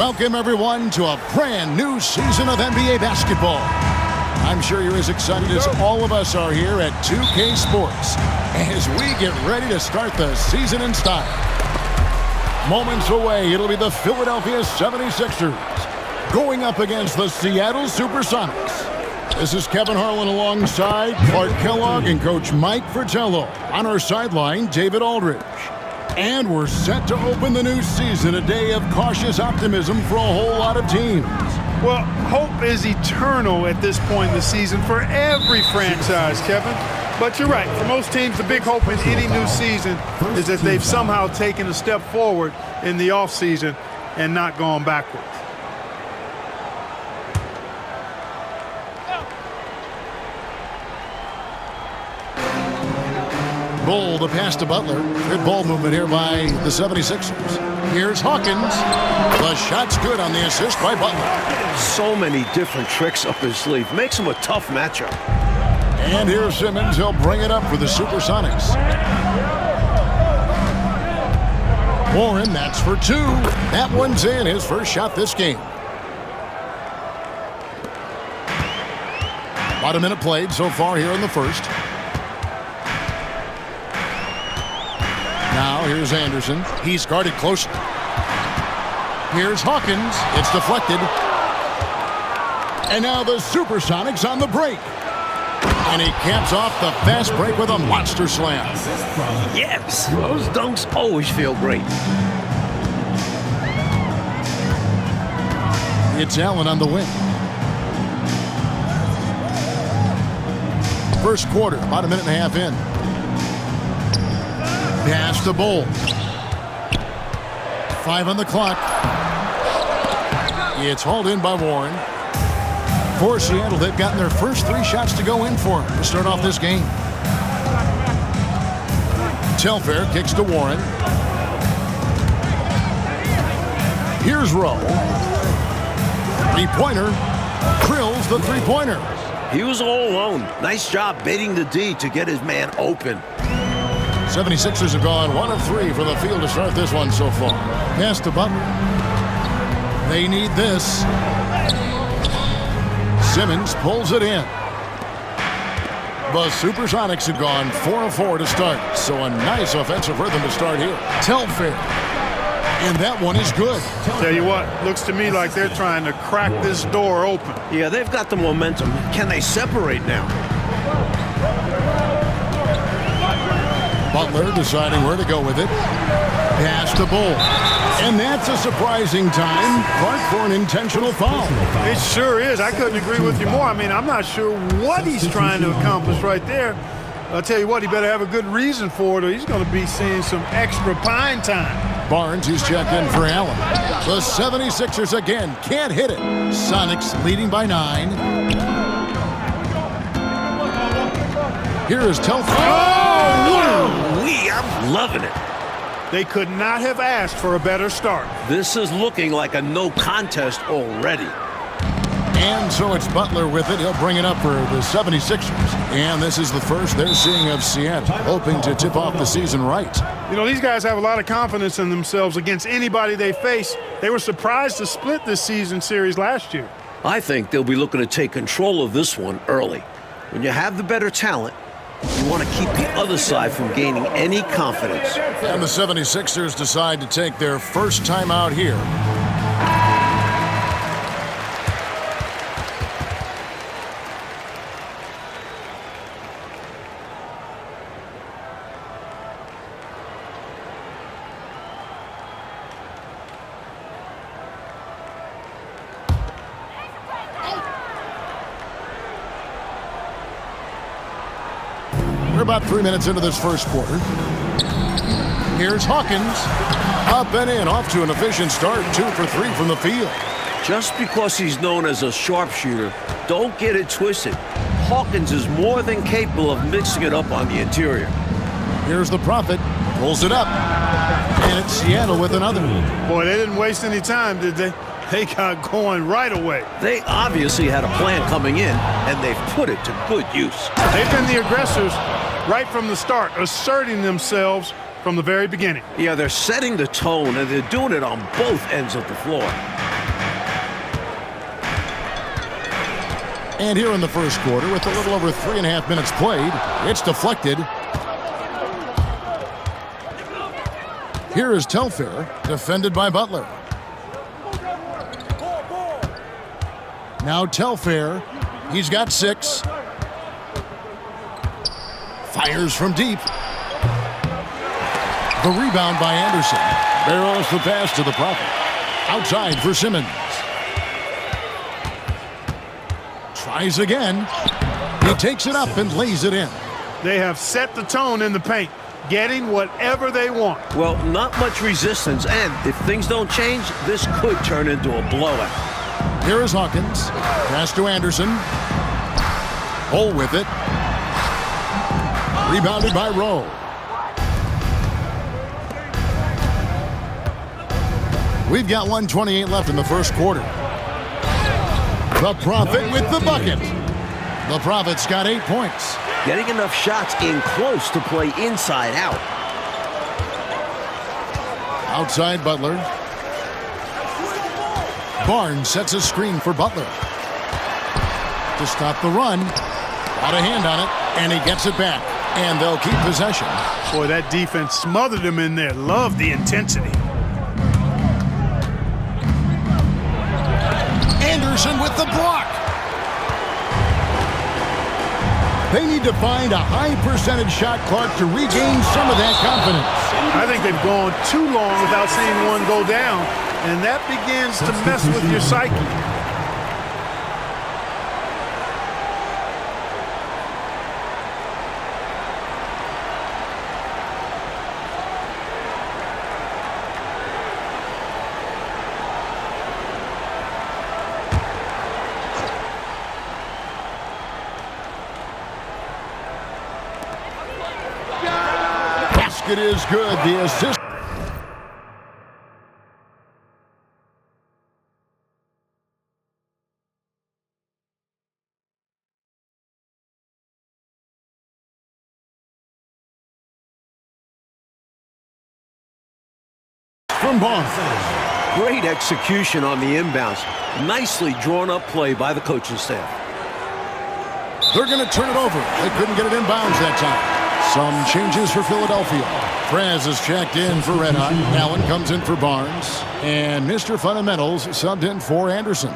Welcome, everyone, to a brand new season of NBA basketball. I'm sure you're as excited as all of us are here at 2K Sports as we get ready to start the season in style. Moments away, it'll be the Philadelphia 76ers going up against the Seattle Supersonics. This is Kevin Harlan alongside Clark Kellogg and Coach Mike Fratello. On our sideline, David Aldridge. And we're set to open the new season, a day of cautious optimism for a whole lot of teams. Well, hope is eternal at this point in the season for every franchise, Kevin. But you're right. For most teams, the big hope in any new season is that they've somehow taken a step forward in the offseason and not gone backwards. Bull, the pass to Butler. Good ball movement here by the 76ers. Here's Hawkins. The shot's good on the assist by Butler. So many different tricks up his sleeve. Makes him a tough matchup. And here's Simmons. He'll bring it up for the Supersonics. Warren, that's for two. That one's in. His first shot this game. About a minute played so far here in the first. Now here's Anderson. He's guarded closely. Here's Hawkins. It's deflected. And now the Supersonics on the break. And he caps off the fast break with a monster slam. Yes, those dunks always feel great. It's Allen on the wing. First quarter, about a minute and a half in. Pass to Bull. 5 on the clock. It's hauled in by Warren. For Seattle, they've gotten their first 3 shots to go in for to start off this game. Telfair kicks to Warren. Here's Rowe. 3-pointer. Drills the 3-pointer. He was all alone. Nice job baiting the D to get his man open. 76ers have gone 1 of 3 from the field to start this one so far. Pass to Butler. They need this. Simmons pulls it in. The Supersonics have gone 4 of 4 to start, so a nice offensive rhythm to start here. Telfair. And that one is good. Tell you what, looks to me like they're trying to crack this door open. Yeah, they've got the momentum. Can they separate now? Butler deciding where to go with it. Pass to Bull. And that's a surprising time, Clark, for an intentional foul. It sure is. I couldn't agree with you more. I mean, I'm not sure what he's trying to accomplish right there. I'll tell you what, he better have a good reason for it or he's going to be seeing some extra pine time. Barnes, he's checked in for Allen. The 76ers again can't hit it. Sonics leading by 9. Here is Telfair. I'm loving it. They could not have asked for a better start. This is looking like a no contest already. And so it's Butler with it. He'll bring it up for the 76ers. And this is the first they're seeing of Seattle, hoping to tip off the season right. You know, these guys have a lot of confidence in themselves against anybody they face. They were surprised to split this season series last year. I think they'll be looking to take control of this one early. When you have the better talent, you want to keep the other side from gaining any confidence. And the 76ers decide to take their first time out here. We're about 3 minutes into this first quarter. Here's Hawkins. Up and in, off to an efficient start. 2 for 3 from the field. Just because he's known as a sharpshooter, don't get it twisted. Hawkins is more than capable of mixing it up on the interior. Here's the Prophet. Pulls it up. And it's Seattle with another. Boy, they didn't waste any time, did they? They got going right away. They obviously had a plan coming in, and they've put it to good use. They've been the aggressors right from the start, asserting themselves from the very beginning. Yeah, they're setting the tone, and they're doing it on both ends of the floor. And here in the first quarter, with a little over 3.5 minutes played, it's deflected. Here is Telfair, defended by Butler. Now Telfair, he's got 6. Fires from deep. The rebound by Anderson. Barrels the pass to the Prophet. Outside for Simmons. Tries again. He takes it up and lays it in. They have set the tone in the paint, getting whatever they want. Well, not much resistance, and if things don't change, this could turn into a blowout. Here is Hawkins. Pass to Anderson. Hole with it. Rebounded by Rowe. We've got 1:28 left in the first quarter. The Prophet with the bucket. The Prophet's got 8 points. Getting enough shots in close to play inside out. Outside Butler. Barnes sets a screen for Butler. To stop the run. Got a hand on it, and he gets it back. And they'll keep possession. Boy, that defense smothered him in there. Love the intensity. Anderson with the block. They need to find a high percentage shot clock to regain some of that confidence. I think they've gone too long without seeing one go down, and that begins to mess with your psyche. Basket is good. The assist. From Barnes. Great execution on the inbounds. Nicely drawn up play by the coaching staff. They're going to turn it over. They couldn't get it inbounds that time. Some changes for Philadelphia. Prez is checked in for Red Hot. Allen comes in for Barnes. And Mr. Fundamentals subbed in for Anderson.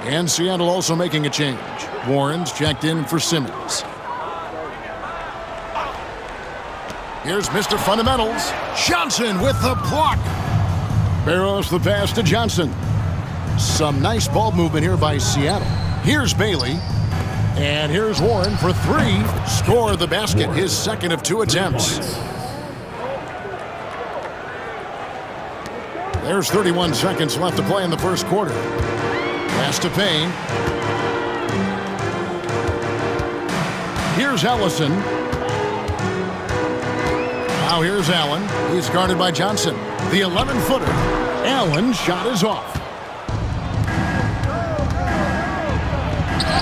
And Seattle also making a change. Warren's checked in for Simmons. Here's Mr. Fundamentals. Johnson with the block. Barrows the pass to Johnson. Some nice ball movement here by Seattle. Here's Bailey. And here's Warren for 3. Score the basket, his second of 2 attempts. There's 31 seconds left to play in the first quarter. Pass to Payne. Here's Ellison. Now here's Allen. He's guarded by Johnson. The 11-footer. Allen's shot is off.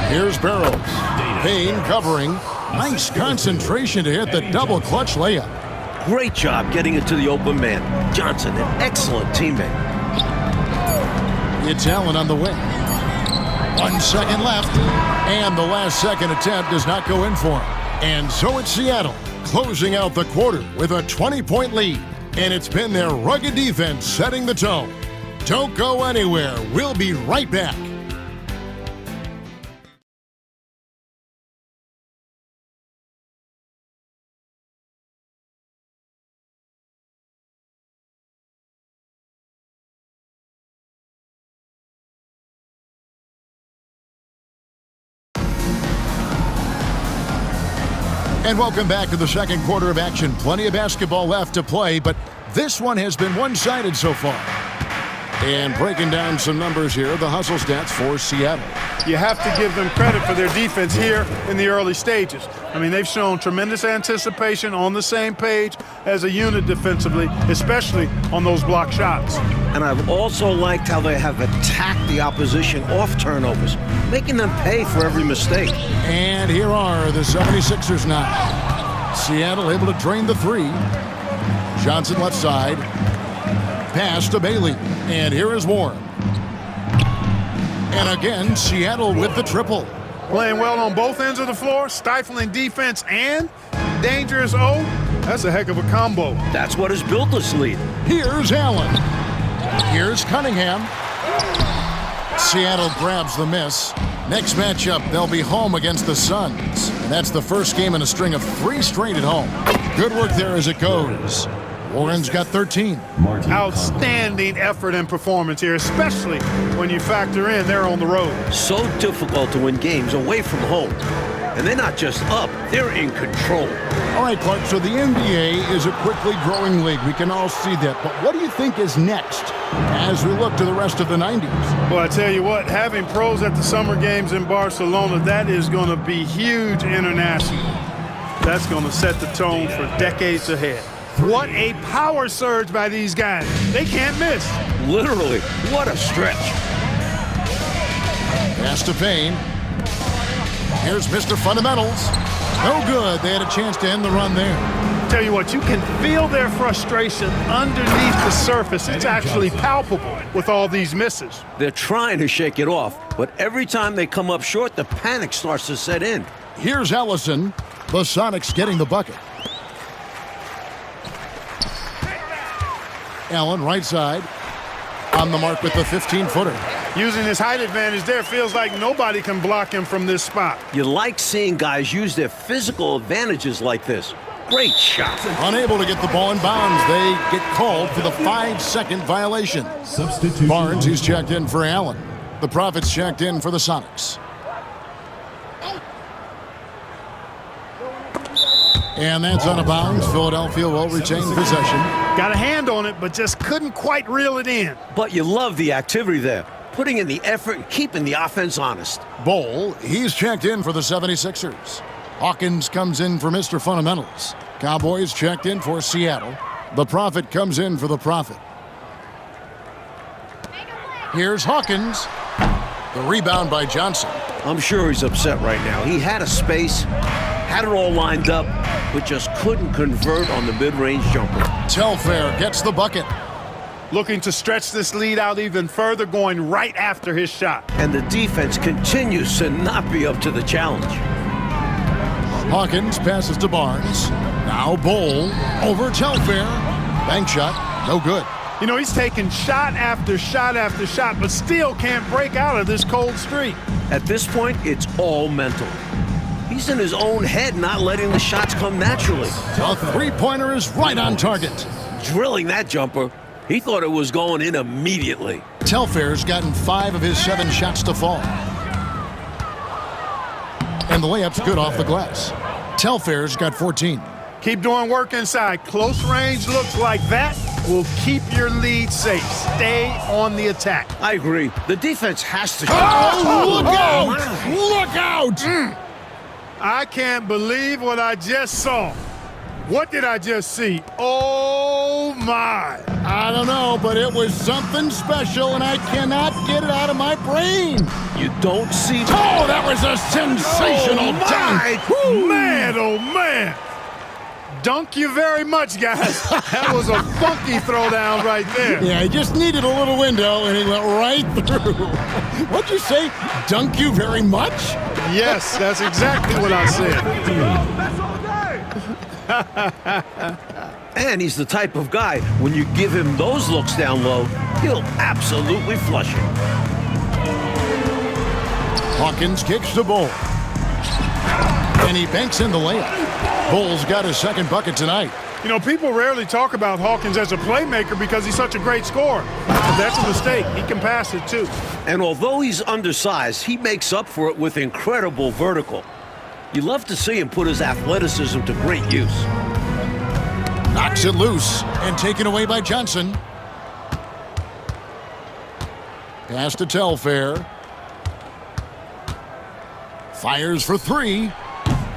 Here's Barrows. Payne covering. Nice concentration to hit the double clutch layup. Great job getting it to the open man. Johnson, an excellent teammate. It's Allen on the wing. 1 second left. And the last second attempt does not go in for him. And so it's Seattle closing out the quarter with a 20-point lead. And it's been their rugged defense setting the tone. Don't go anywhere. We'll be right back. And welcome back to the second quarter of action. Plenty of basketball left to play, but this one has been one-sided so far. And breaking down some numbers here, the hustle stats for Seattle. You have to give them credit for their defense here in the early stages. I mean, they've shown tremendous anticipation, on the same page as a unit defensively, especially on those block shots. And I've also liked how they have attacked the opposition off turnovers, making them pay for every mistake. And here are the 76ers now. Seattle able to drain the 3. Johnson left side. Pass to Bailey. And here is Warren. And again, Seattle with the triple. Playing well on both ends of the floor, stifling defense and dangerous O. That's a heck of a combo. That's what has built this lead. Here's Allen. Here's Cunningham. Seattle grabs the miss. Next matchup, they'll be home against the Suns. And that's the first game in a string of 3 straight at home. Good work there as it goes. Warren's got 13. Outstanding effort and performance here, especially when you factor in they're on the road. So difficult to win games away from home. And they're not just up, they're in control. All right, Clark, so the NBA is a quickly growing league. We can all see that. But what do you think is next as we look to the rest of the 90s? Well, I tell you what, having pros at the Summer Games in Barcelona, that is going to be huge internationally. That's going to set the tone for decades ahead. What a power surge by these guys. They can't miss. Literally, what a stretch. Pass to Payne. Here's Mr. Fundamentals. No good. They had a chance to end the run there. Tell you what, you can feel their frustration underneath the surface. It's actually palpable with all these misses. They're trying to shake it off, but every time they come up short, the panic starts to set in. Here's Ellison. The Sonics getting the bucket. Allen, right side. On the mark with the 15-footer. Using his height advantage there, feels like nobody can block him from this spot. You like seeing guys use their physical advantages like this. Great shot. Unable to get the ball in bounds. They get called for the 5-second violation. Barnes, he's checked in for Allen. The Profits checked in for the Sonics. And that's out of bounds. Philadelphia will retain possession. Got a hand on it, but just couldn't quite reel it in. But you love the activity there. Putting in the effort and keeping the offense honest. Bol, he's checked in for the 76ers. Hawkins comes in for Mr. Fundamentals. Cowboys checked in for Seattle. The Prophet comes in for the Prophet. Here's Hawkins. The rebound by Johnson. I'm sure he's upset right now. He had a space, had it all lined up, but just couldn't convert on the mid-range jumper. Telfair gets the bucket. Looking to stretch this lead out even further, going right after his shot. And the defense continues to not be up to the challenge. Hawkins passes to Barnes. Now Bol over Telfair. Bank shot, no good. You know, he's taking shot after shot after shot, but still can't break out of this cold streak. At this point, it's all mental. He's in his own head, not letting the shots come naturally. A three-pointer is right on target. Drilling that jumper, he thought it was going in immediately. Telfair's gotten 5 of his 7 shots to fall. And the layup's good off the glass. Telfair's got 14. Keep doing work inside. Close range looks like that will keep your lead safe. Stay on the attack. I agree. The defense has to... Oh, look out! Look out! I can't believe what I just saw. What did I just see? Oh, my. I don't know, but it was something special, and I cannot get it out of my brain. You don't see... Oh, that was a sensational dunk. Man, oh, man. Dunk you very much, guys. That was a funky throwdown right there. Yeah, he just needed a little window, and he went right through. What'd you say? Dunk you very much? Yes, that's exactly what I said. And he's the type of guy, when you give him those looks down low, he'll absolutely flush it. Hawkins kicks the Bol. And he banks in the layup. Bol's got his second bucket tonight. You know, people rarely talk about Hawkins as a playmaker because he's such a great scorer. But that's a mistake. He can pass it, too. And although he's undersized, he makes up for it with incredible vertical. You love to see him put his athleticism to great use. Knocks it loose and taken away by Johnson. Pass to Telfair. Fires for 3.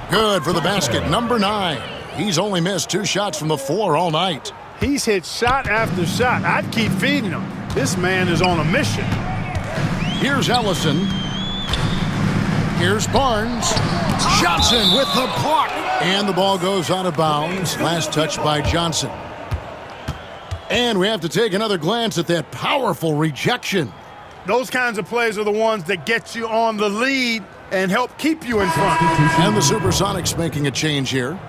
Good for the basket, number 9. He's only missed 2 shots from the floor all night. He's hit shot after shot. I'd keep feeding him. This man is on a mission. Here's Ellison. Here's Barnes. Johnson with the block. And the ball goes out of bounds. Last touch by Johnson. And we have to take another glance at that powerful rejection. Those kinds of plays are the ones that get you on the lead and help keep you in front. And the Supersonics making a change here.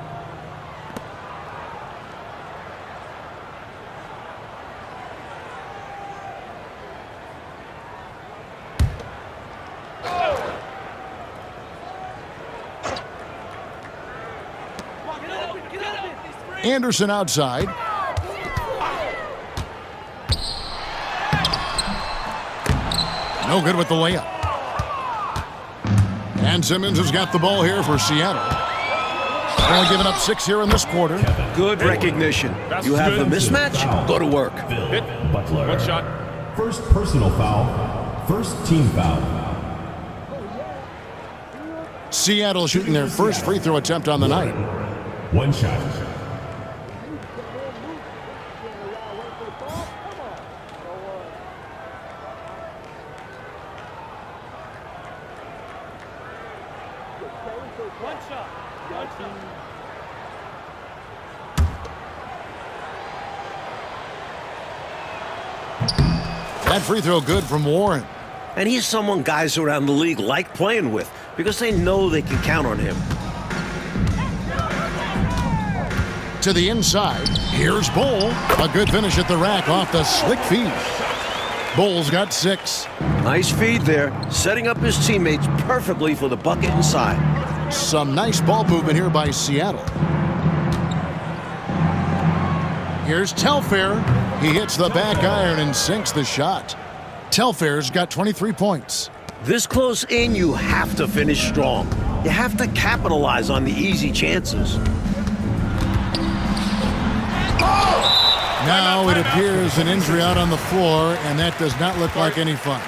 Anderson outside. No good with the layup. And Simmons has got the ball here for Seattle. Only giving up 6 here in this quarter. Good recognition. You have the mismatch, go to work. Butler. One shot. First personal foul. First team foul. Seattle shooting their first free throw attempt on the night. One shot. That free throw good from Warren. And he's someone guys around the league like playing with because they know they can count on him. To the inside, here's Bull. A good finish at the rack off the slick feed. Bull's got 6. Nice feed there, setting up his teammates perfectly for the bucket inside. Some nice ball movement here by Seattle. Here's Telfair. He hits the back iron and sinks the shot. Telfair's got 23 points. This close in, you have to finish strong. You have to capitalize on the easy chances. Now it appears an injury out on the floor, and that does not look like any fun.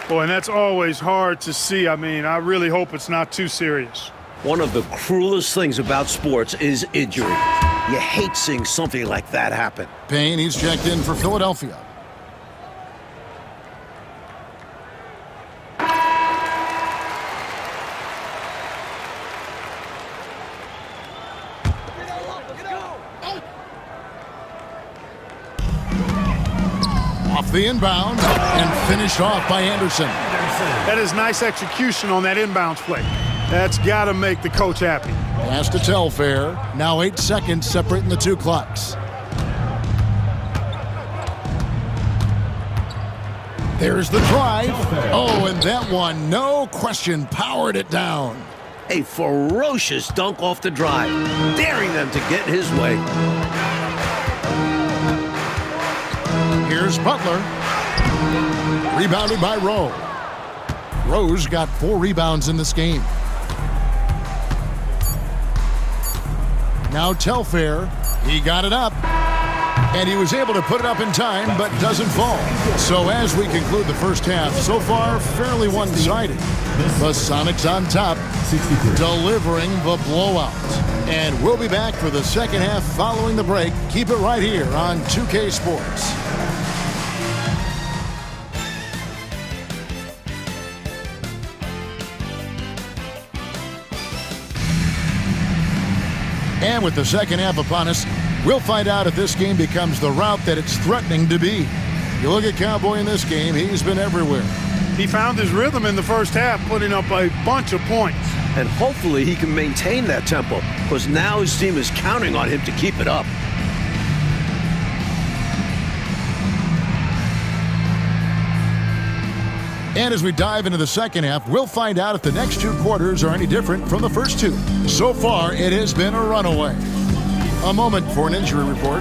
Boy, and that's always hard to see. I mean, I really hope it's not too serious. One of the cruelest things about sports is injury. You hate seeing something like that happen. Payne, he's checked in for Philadelphia. Off the inbound and finished off by Anderson. That is nice execution on that inbounds play. That's got to make the coach happy. Pass to Telfair. Now 8 seconds separating the two clocks. There's the drive. Oh, and that one, no question, powered it down. A ferocious dunk off the drive, daring them to get his way. Here's Butler. Rebounded by Rowe. Rowe's got 4 rebounds in this game. Now Telfair, he got it up, and he was able to put it up in time, but doesn't fall. So as we conclude the first half, so far fairly one-sided. The Sonics on top, delivering the blowout. And we'll be back for the second half following the break. Keep it right here on 2K Sports. And with the second half upon us, we'll find out if this game becomes the route that it's threatening to be. You look at Cowboy in this game, he's been everywhere. He found his rhythm in the first half, putting up a bunch of points. And hopefully he can maintain that tempo, because now his team is counting on him to keep it up. And as we dive into the second half, we'll find out if the next 2 quarters are any different from the first 2. So far, it has been a runaway. A moment for an injury report.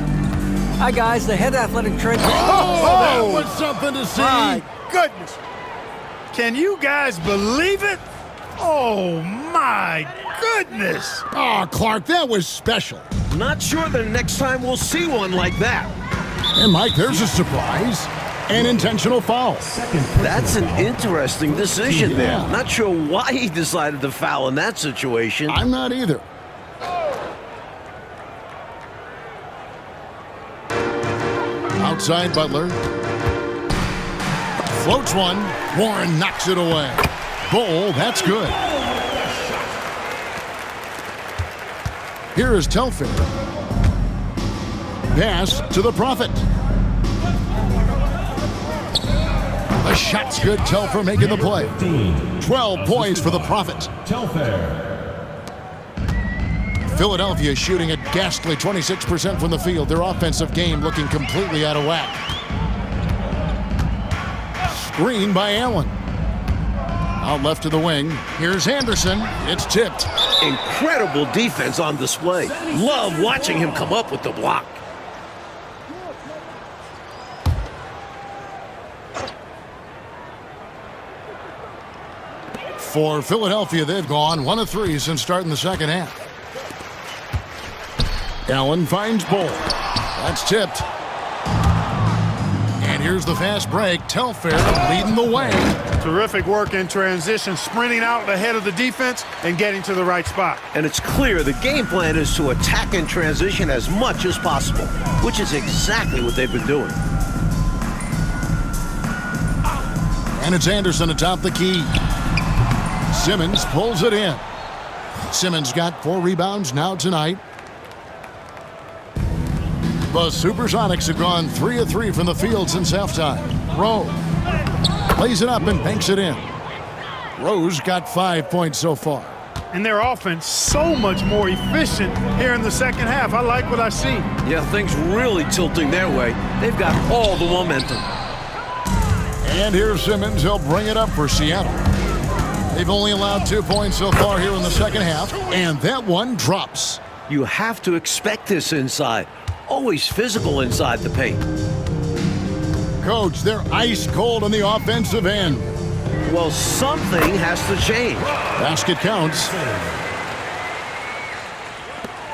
Hi, guys. The head athletic trainer. That was something to see. My goodness. Can you guys believe it? Oh, my goodness. Oh, Clark, that was special. Not sure the next time we'll see one like that. And, Mike, there's a surprise. An intentional foul. That's an interesting decision there. Yeah. Not sure why he decided to foul in that situation. I'm not either. Outside Butler. Floats one. Warren knocks it away. Bull, that's good. Here is Telfair. Pass to the Prophet. The Shot's good. Telfair making the play. 12 points for the Prophet. Telfair. Philadelphia shooting a ghastly 26% from the field. Their offensive game looking completely out of whack. Screen by Allen. Out left to the wing. Here's Anderson. It's tipped. Incredible defense on display. Love watching him come up with the block. For Philadelphia, they've gone 1 of 3 since starting the second half. Allen finds Bull. That's tipped. And here's the fast break. Telfair leading the way. Terrific work in transition, sprinting out ahead of the defense and getting to the right spot. And it's clear the game plan is to attack in transition as much as possible, which is exactly what they've been doing. And it's Anderson atop the key. Simmons pulls it in. Simmons got 4 rebounds now tonight. The Supersonics have gone 3 of 3 from the field since halftime. Rowe plays it up and banks it in. Rowe's got 5 points so far. And their offense so much more efficient here in the second half. I like what I see. Yeah, things really tilting their way. They've got all the momentum. And here's Simmons. He'll bring it up for Seattle. They've only allowed 2 points so far here in the second half, and that one drops. You have to expect this inside. Always physical inside the paint. Coach, they're ice cold on the offensive end. Well, something has to change. Basket counts.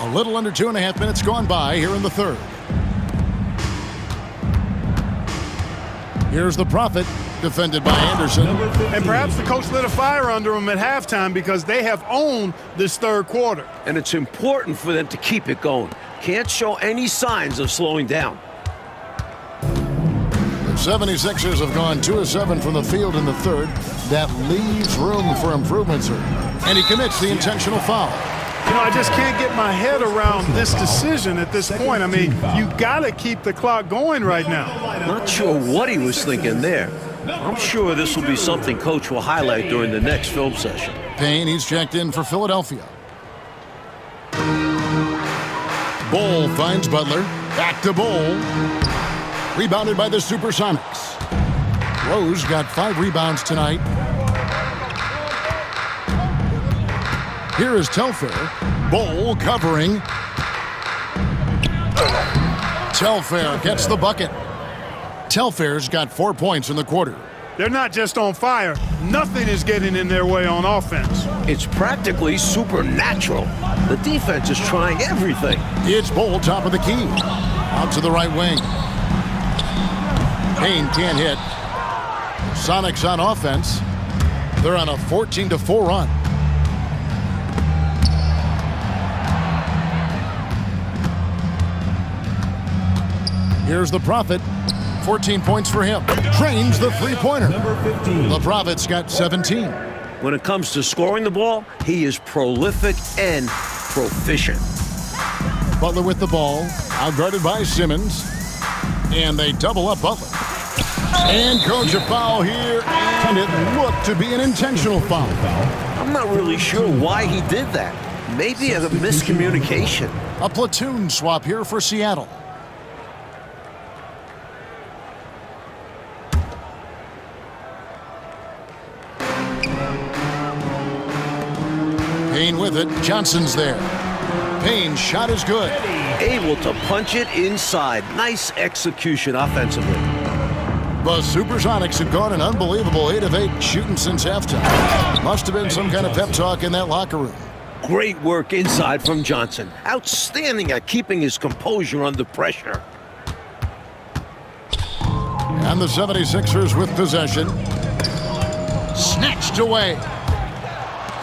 A little under 2.5 minutes gone by here in the third. Here's the Prophet, defended by Anderson. And perhaps the coach lit a fire under them at halftime because they have owned this third quarter. And it's important for them to keep it going. Can't show any signs of slowing down. The 76ers have gone 2 of 7 from the field in the third. That leaves room for improvement, sir. And he commits the intentional foul. You know, I just can't get my head around this decision at this point. I mean, you got to keep the clock going right now. Not sure what he was thinking there. I'm sure this will be something Coach will highlight during the next film session. Payne, he's checked in for Philadelphia. Bull finds Butler. Back to Bull. Rebounded by the Supersonics. Rose got 5 rebounds tonight. Here is Telfair. Bull covering. Telfair gets the bucket. Telfair's got 4 points in the quarter. They're not just on fire. Nothing is getting in their way on offense. It's practically supernatural. The defense is trying everything. It's Bull, top of the key. Out to the right wing. Payne can't hit. Sonics on offense. They're on a 14-4 run. Here's the Prophet. 14 points for him. Trains the three-pointer. The Prophet's got 17. When it comes to scoring the ball, he is prolific and proficient. Butler with the ball. Outguarded by Simmons. And they double up Butler. And Coach, a foul here. And it looked to be an intentional foul. I'm not really sure why he did that. Maybe a miscommunication. A platoon swap here for Seattle. Payne with it. Johnson's there. Payne's shot is good. Able to punch it inside. Nice execution offensively. The Supersonics have gone an unbelievable 8 of 8 shooting since halftime. Must have been some kind of pep talk in that locker room. Great work inside from Johnson. Outstanding at keeping his composure under pressure. And the 76ers with possession. Snatched away.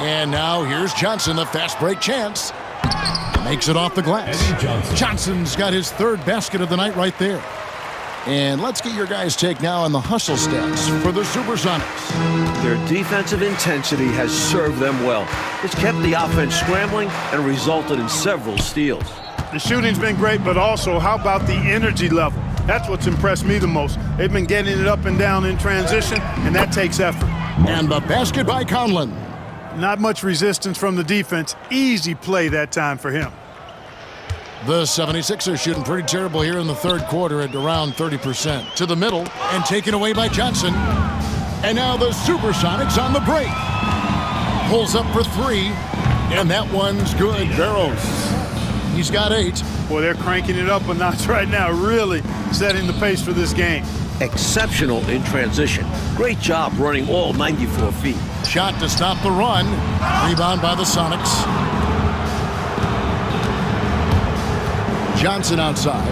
And now here's Johnson, the fast break chance. Makes it off the glass. Johnson's got his 3rd basket of the night right there. And let's get your guys' take now on the hustle stats for the Supersonics. Their defensive intensity has served them well. It's kept the offense scrambling and resulted in several steals. The shooting's been great, but also how about the energy level? That's what's impressed me the most. They've been getting it up and down in transition, and that takes effort. And the basket by Conlon. Not much resistance from the defense. Easy play that time for him. The 76ers shooting pretty terrible here in the third quarter at around 30%. To the middle and taken away by Johnson. And now the Supersonics on the break. Pulls up for three, and that one's good. Barrows. He's got 8. Boy, they're cranking it up a notch right now, really setting the pace for this game. Exceptional in transition. Great job running all 94 feet. Shot to stop the run. Rebound by the Sonics. Johnson outside.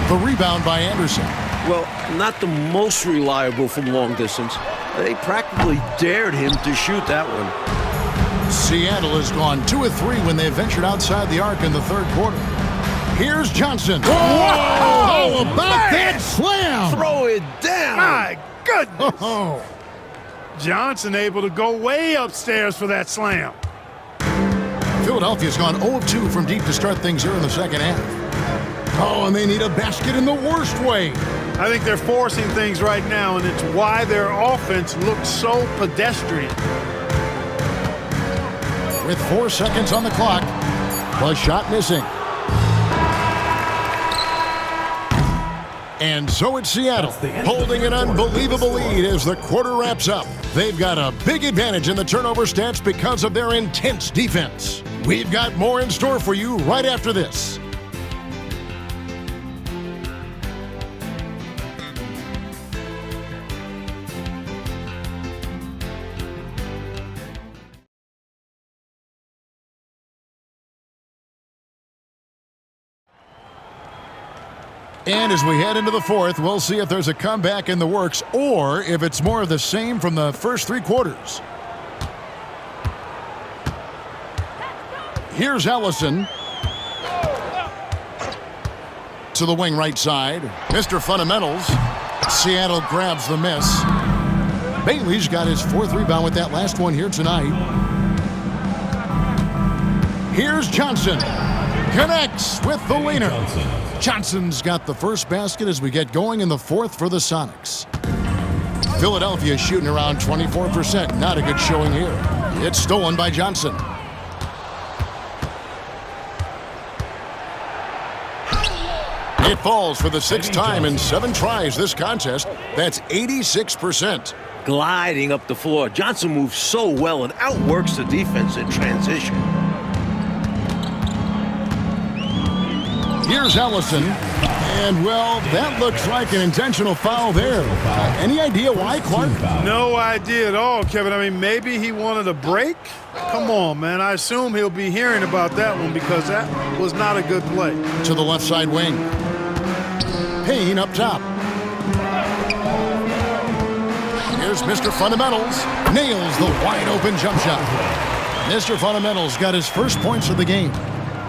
The rebound by Anderson. Well, not the most reliable from long distance. They practically dared him to shoot that one. Seattle has gone 2 of 3 when they ventured outside the arc in the third quarter. Here's Johnson. Whoa! How about that slam? Throw it down. My goodness. Oh. Johnson able to go way upstairs for that slam. Philadelphia's gone 0 of 2 from deep to start things here in the second half. Oh, and they need a basket in the worst way. I think they're forcing things right now, and it's why their offense looks so pedestrian. With 4 seconds on the clock, the shot missing. And so it's Seattle, holding an unbelievable lead as the quarter wraps up. They've got a big advantage in the turnover stats because of their intense defense. We've got more in store for you right after this. And as we head into the fourth, we'll see if there's a comeback in the works or if it's more of the same from the first 3 quarters. Here's Ellison. To the wing right side. Mr. Fundamentals. Seattle grabs the miss. Bailey's got his 4th rebound with that last one here tonight. Here's Johnson. Connects with the leaner. Johnson's got the first basket as we get going in the fourth for the Sonics. Philadelphia shooting around 24%. Not a good showing here. It's stolen by Johnson. It falls for the 6th time in 7 tries this contest. That's 86%. Gliding up the floor. Johnson moves so well and outworks the defense in transition. Here's Ellison. And, well, that looks like an intentional foul there. Any idea why, Clark? No idea at all, Kevin. I mean, maybe he wanted a break? Come on, man. I assume he'll be hearing about that one because that was not a good play. To the left side wing. Payne up top. Here's Mr. Fundamentals. Nails the wide-open jump shot. Mr. Fundamentals got his first points of the game.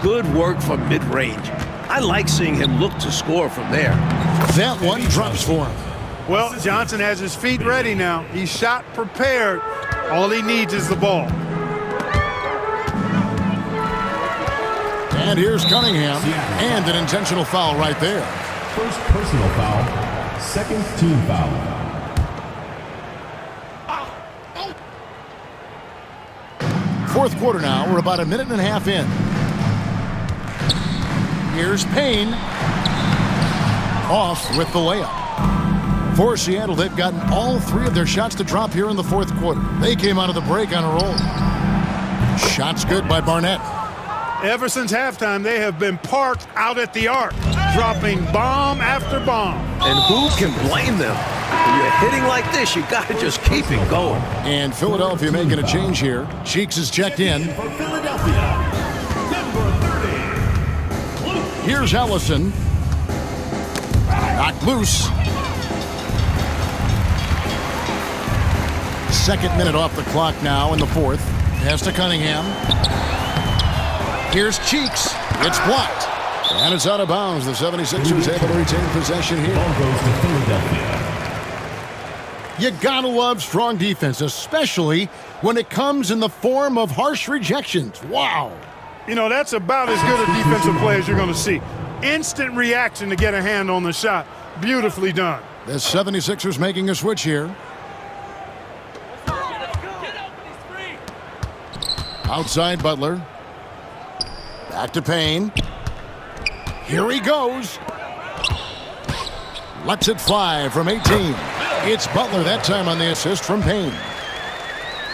Good work from mid-range. I like seeing him look to score from there. That one drops for him. Well, Johnson has his feet ready now. He's shot prepared. All he needs is the ball. And here's Cunningham. And an intentional foul right there. First personal foul, 2nd team foul. Fourth quarter now. We're about 1.5 minutes in. Here's Payne. Off with the layup. For Seattle, they've gotten all 3 of their shots to drop here in the fourth quarter. They came out of the break on a roll. Shots good by Barnett. Ever since halftime, they have been parked out at the arc, dropping bomb after bomb. And who can blame them? When you're hitting like this, you got to just keep it going. And Philadelphia making a change here. Cheeks is checked in. For Philadelphia, number 30. Here's Ellison. Knocked loose. 2nd minute off the clock now in the fourth. Pass to Cunningham. Here's Cheeks. It's blocked. And it's out of bounds. The 76ers able to retain possession here. Ball goes to Philadelphia. You gotta love strong defense, especially when it comes in the form of harsh rejections. Wow. You know, that's about as good a defensive play as you're going to see. Instant reaction to get a hand on the shot. Beautifully done. The 76ers making a switch here. Outside Butler. Back to Payne. Here he goes. Lets it fly from 18. It's Butler that time on the assist from Payne.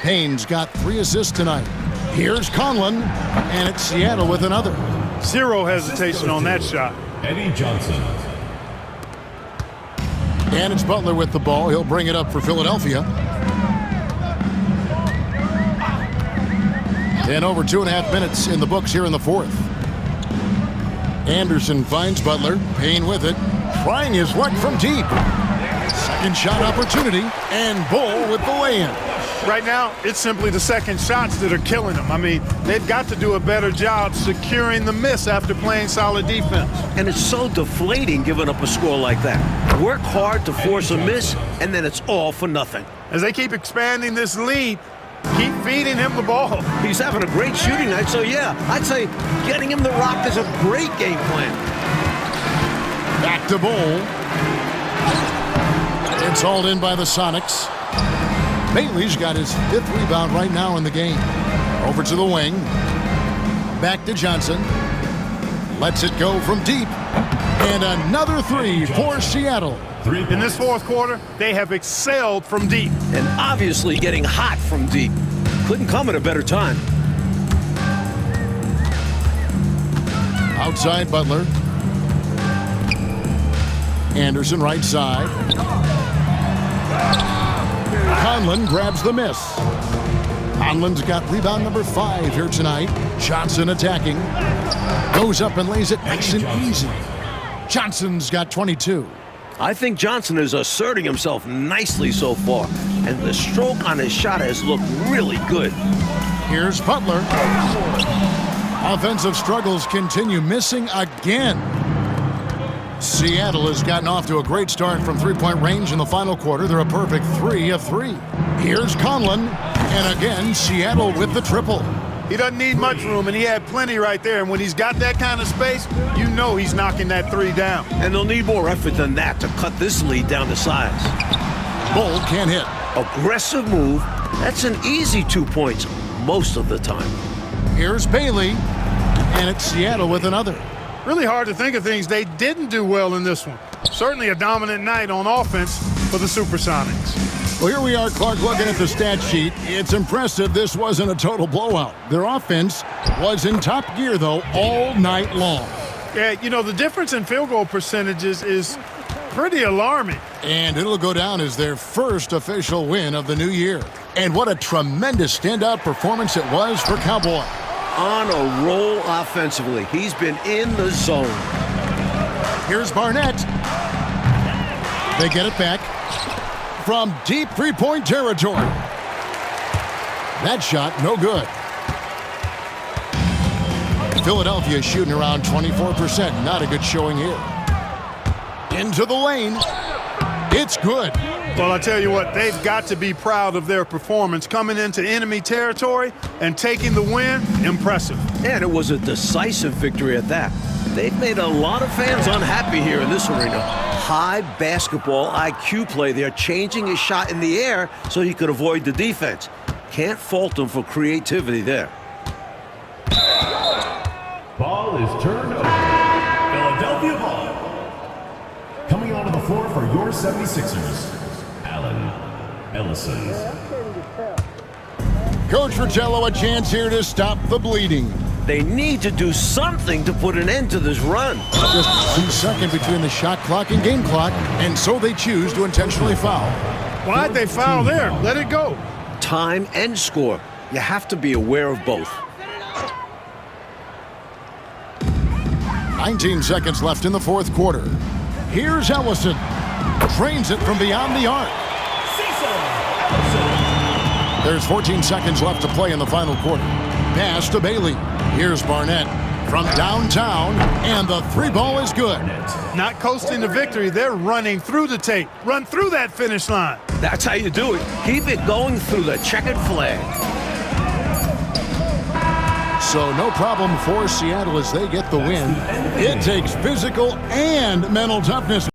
Payne's got 3 assists tonight. Here's Conlon, and it's Seattle with another. Zero hesitation on that shot. Eddie Johnson. And it's Butler with the ball. He'll bring it up for Philadelphia. And over 2.5 minutes in the books here in the fourth. Anderson finds Butler. Payne with it. Trying his luck from deep. Second shot opportunity. And Bull with the lay-in. Right now, it's simply the second shots that are killing them. I mean, they've got to do a better job securing the miss after playing solid defense. And it's so deflating giving up a score like that. Work hard to force a miss, and then it's all for nothing. As they keep expanding this lead, keep feeding him the ball. He's having a great shooting night, so yeah, I'd say getting him the rock is a great game plan. Back to Bull. It's hauled in by the Sonics. Bailey's got his 5th rebound right now in the game. Over to the wing. Back to Johnson. Lets it go from deep. And another 3 for Seattle. In this fourth quarter, they have excelled from deep. And obviously getting hot from deep. Couldn't come at a better time. Outside Butler. Anderson right side. Conlon grabs the miss. Conlon's got rebound number 5 here tonight. Johnson attacking. Goes up and lays it nice and easy. Johnson's got 22. I think Johnson is asserting himself nicely so far. And the stroke on his shot has looked really good. Here's Butler. Offensive struggles continue, missing again. Seattle has gotten off to a great start from three-point range in the final quarter. They're a perfect 3 of 3. Here's Conlon, and again, Seattle with the triple. He doesn't need much room, and he had plenty right there. And when he's got that kind of space, you know he's knocking that 3 down. And they'll need more effort than that to cut this lead down to size. Bull can't hit. Aggressive move. That's an easy 2 points most of the time. Here's Bailey, and it's Seattle with another. Really hard to think of things they didn't do well in this one. Certainly a dominant night on offense for the Supersonics. Well, here we are, Clark, looking at the stat sheet. It's impressive this wasn't a total blowout. Their offense was in top gear, though, all night long. Yeah, you know, the difference in field goal percentages is pretty alarming. And it'll go down as their first official win of the new year. And what a tremendous standout performance it was for Cowboy. On a roll offensively. He's been in the zone. Here's Barnett. They get it back from deep three-point territory. That shot, no good. Philadelphia shooting around 24%. Not a good showing here. Into the lane. It's good. Well, I tell you what, they've got to be proud of their performance. Coming into enemy territory and taking the win, impressive. And it was a decisive victory at that. They've made a lot of fans unhappy here in this arena. High basketball IQ play. They're changing his shot in the air so he could avoid the defense. Can't fault them for creativity there. Ball is turned over. Philadelphia ball. Coming onto the floor for your 76ers. Ellison. Coach Fratello, a chance here to stop the bleeding. They need to do something to put an end to this run. Just 1 second between the shot clock and game clock, and so they choose to intentionally foul. Why'd they foul there? Let it go. Time and score. You have to be aware of both. 19 seconds left in the fourth quarter. Here's Ellison. Trains it from beyond the arc. There's 14 seconds left to play in the final quarter. Pass to Bailey. Here's Barnett from downtown, and the 3 ball is good. Not coasting to victory, they're running through the tape. Run through that finish line. That's how you do it. Keep it going through the checkered flag. So no problem for Seattle as they get the win. It takes physical and mental toughness.